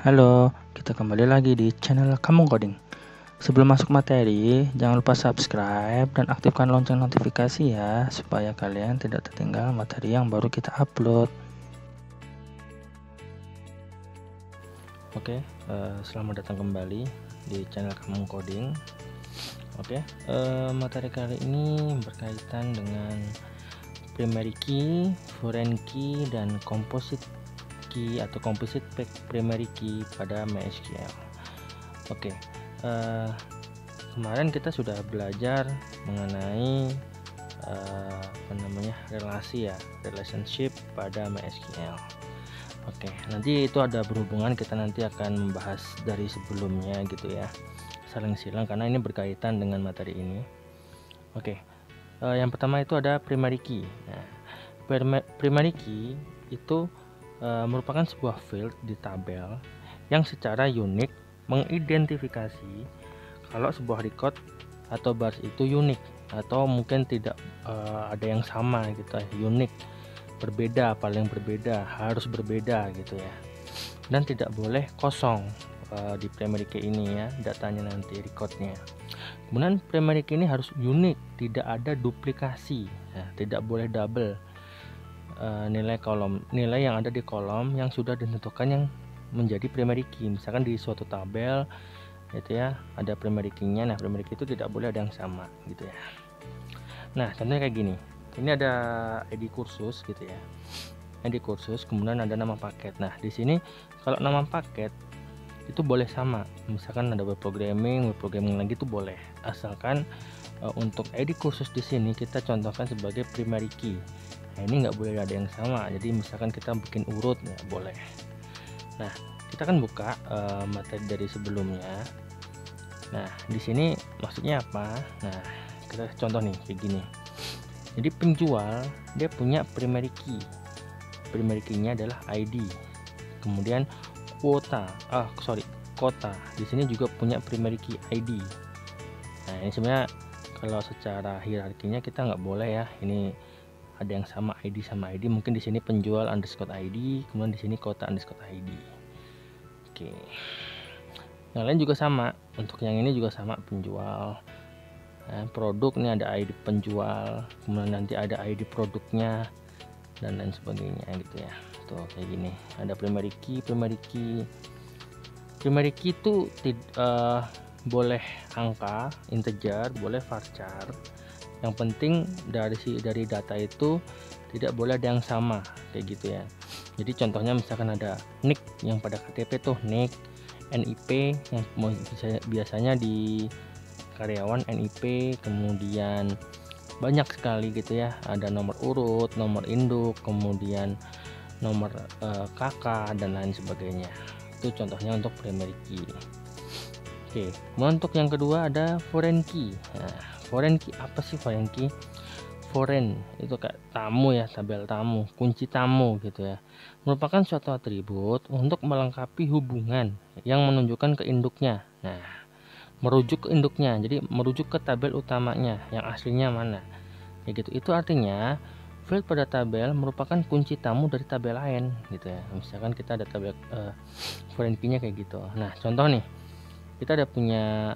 Halo, kita kembali lagi di channel Kamu Coding. Sebelum masuk materi, jangan lupa subscribe dan aktifkan lonceng notifikasi ya, supaya kalian tidak tertinggal materi yang baru kita upload. Oke, selamat datang kembali di channel Kamu Coding. Oke, materi kali ini berkaitan dengan primary key, foreign key, dan composite key atau composite primary key pada MySQL. Oke, kemarin kita sudah belajar mengenai relasi ya, relationship pada MySQL. Oke, nanti itu ada berhubungan, kita nanti akan membahas dari sebelumnya gitu ya, saling silang karena ini berkaitan dengan materi ini. Oke, yang pertama itu ada primary key. Nah, primary key itu merupakan sebuah field di tabel yang secara unik mengidentifikasi kalau sebuah record atau bars itu unik atau mungkin tidak ada yang sama gitu ya, unik, berbeda, paling berbeda, harus berbeda gitu ya, dan tidak boleh kosong di primary key ini ya, datanya nanti recordnya. Kemudian primary key ini harus unik, tidak ada duplikasi ya, tidak boleh double nilai yang ada di kolom yang sudah ditentukan yang menjadi primary key. Misalkan di suatu tabel gitu ya, ada primary key-nya. Nah, primary key itu tidak boleh ada yang sama gitu ya. Nah, contohnya kayak gini. Ini ada ID kursus gitu ya. ID kursus, kemudian ada nama paket. Nah, di sini kalau nama paket itu boleh sama. Misalkan ada web programming lagi itu boleh. Asalkan untuk ID kursus di sini kita contohkan sebagai primary key. Nah, ini nggak boleh ada yang sama. Jadi misalkan kita bikin urut ya boleh. Nah, kita akan buka materi dari sebelumnya. Nah, di sini maksudnya apa? Nah, kita contoh nih kayak gini. Jadi penjual dia punya primary key. Primary key-nya adalah ID. Kemudian kota. Di sini juga punya primary key ID. Nah, ini sebenarnya kalau secara hierarkinya kita nggak boleh ya. Ini ada yang sama ID sama ID. Mungkin di sini penjual underscore ID, kemudian di sini kota underscore ID. Oke. Yang lain juga sama. Untuk yang ini juga sama, penjual. Nah, produk ini ada ID penjual, kemudian nanti ada ID produknya dan lain sebagainya gitu ya. Tuh kayak gini. Ada primary key. Primary key itu boleh angka, integer, boleh varchar. Yang penting dari data itu tidak boleh ada yang sama kayak gitu ya. Jadi contohnya misalkan ada nick yang pada KTP tuh nick, NIP yang biasanya di karyawan NIP, kemudian banyak sekali gitu ya, ada nomor urut, nomor induk, kemudian nomor KK dan lain sebagainya. Itu contohnya untuk primary key. Oke, untuk yang kedua ada foreign key. Nah, foreign key apa sih foreign key? Foreign itu kayak tamu ya, tabel tamu, kunci tamu gitu ya. Merupakan suatu atribut untuk melengkapi hubungan yang menunjukkan ke induknya. Nah, merujuk ke induknya, jadi merujuk ke tabel utamanya yang aslinya mana kayak gitu. Itu artinya field pada tabel merupakan kunci tamu dari tabel lain gitu ya. Misalkan kita ada tabel foreign key-nya kayak gitu. Nah, contoh nih, kita ada punya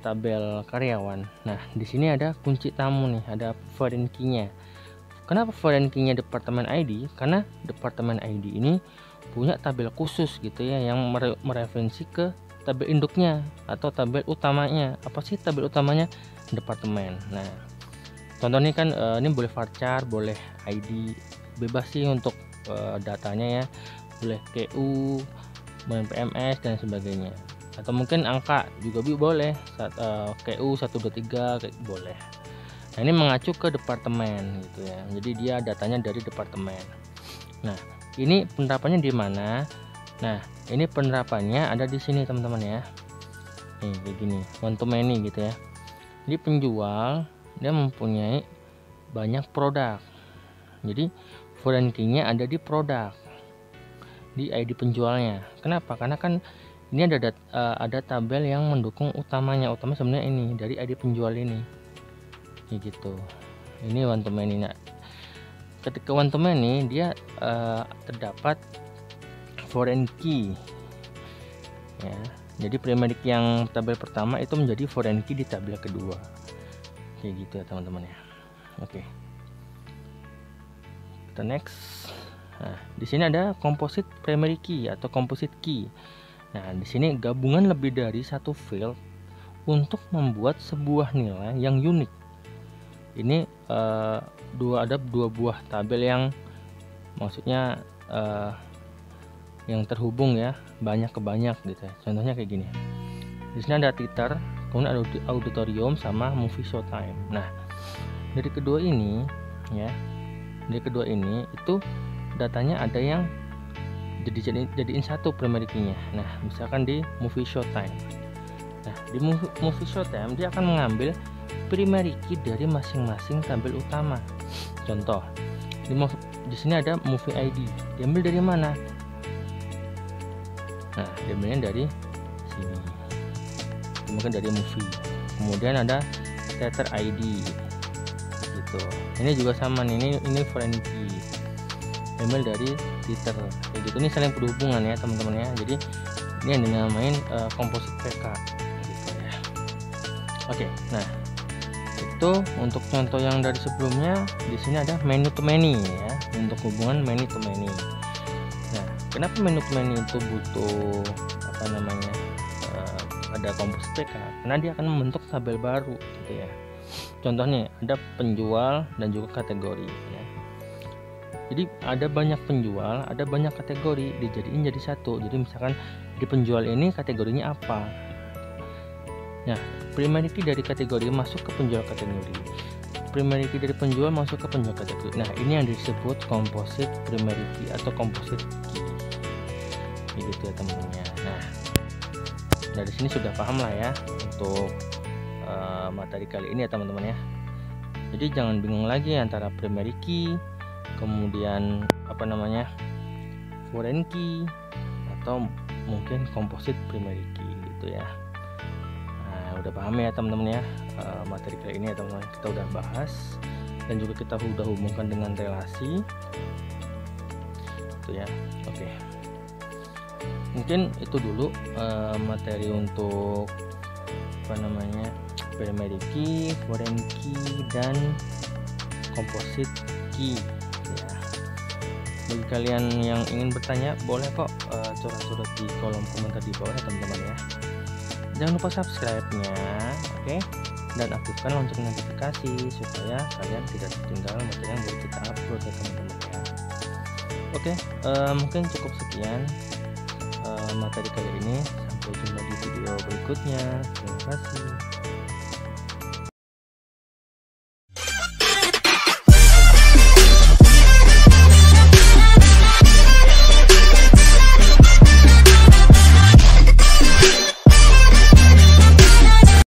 tabel karyawan. Nah, di sini ada kunci tamu nih, ada foreign key-nya. Kenapa foreign key-nya departemen ID? Karena departemen ID ini punya tabel khusus gitu ya, yang mereferensi ke tabel induknya atau tabel utamanya. Apa sih tabel utamanya? Departemen. Nah, contohnya kan ini boleh varchar, boleh ID, bebas sih untuk datanya ya, boleh QU, boleh PMS dan sebagainya, atau mungkin angka juga boleh, QU 123 boleh. Nah, ini mengacu ke departemen gitu ya, jadi dia datanya dari departemen. Nah, ini penerapannya di mana? Nah, ini penerapannya ada di sini teman-teman ya. Nih kayak gini, one to many gitu ya. Jadi penjual dia mempunyai banyak produk. Jadi foreign key-nya ada di produk, di ID penjualnya. Kenapa? Karena kan ini ada tabel yang mendukung utamanya. Utama sebenarnya ini dari ID penjual ini. Kayak gitu. Ini one to many. Nah, ketika one to many dia terdapat foreign key ya. Jadi primary key yang tabel pertama itu menjadi foreign key di tabel kedua, kayak gitu ya teman-teman ya. Oke, kita next. Nah, di sini ada composite primary key atau composite key. Nah, di sini gabungan lebih dari satu field untuk membuat sebuah nilai yang unik. Ini ada dua buah tabel yang maksudnya yang terhubung ya, banyak ke banyak gitu ya. Contohnya kayak gini. Di sini ada Twitter, kemudian ada auditorium sama movie showtime. Nah, dari kedua ini ya, itu datanya ada yang jadiin satu primary key-nya. Nah, misalkan di movie showtime. Nah, di movie showtime dia akan mengambil primary key dari masing-masing tabel utama. Contoh, di sini ada movie ID. Diambil dari mana? Nah, diambilnya dari sini. Mungkin dari movie. Kemudian ada theater ID. Gitu. Ini juga sama nih. Ini foreign key. Diambil dari Twitter. Kayak gitu. Ini saling berhubungan ya, teman-teman ya. Jadi ini yang dinamain composite PK. Gitu ya. Oke, nah itu untuk contoh yang dari sebelumnya. Di sini ada many to many ya, untuk hubungan many to many. Nah, kenapa many to many itu butuh ada composite PK? Karena dia akan membentuk tabel baru gitu ya. Contohnya ada penjual dan juga kategori ya. Jadi ada banyak penjual, ada banyak kategori, dijadiin jadi satu. Jadi misalkan di penjual ini kategorinya apa? Nah, primary key dari kategori masuk ke penjual kategori. Primary key dari penjual masuk ke penjual kategori. Nah, ini yang disebut composite primary key atau composite key. Begitu ya teman-teman ya. Nah, dari sini sudah paham lah ya untuk materi kali ini ya teman-teman ya. Jadi jangan bingung lagi antara primary key, kemudian foreign key, atau mungkin composite primary key gitu ya. Udah paham ya teman-teman ya materi kali ini ya teman-teman. Kita udah bahas dan juga kita udah hubungkan dengan relasi itu ya. Oke, mungkin itu dulu materi untuk primary key, foreign key, dan composite key ya. Bagi kalian yang ingin bertanya boleh kok curhat-curhat di kolom komentar di bawah ya teman-teman ya. Jangan lupa subscribe-nya, oke? Dan aktifkan lonceng notifikasi supaya kalian tidak tertinggal materi yang baru kita upload ya teman-teman ya. Oke, mungkin cukup sekian materi kali ini. Sampai jumpa di video berikutnya. Terima kasih.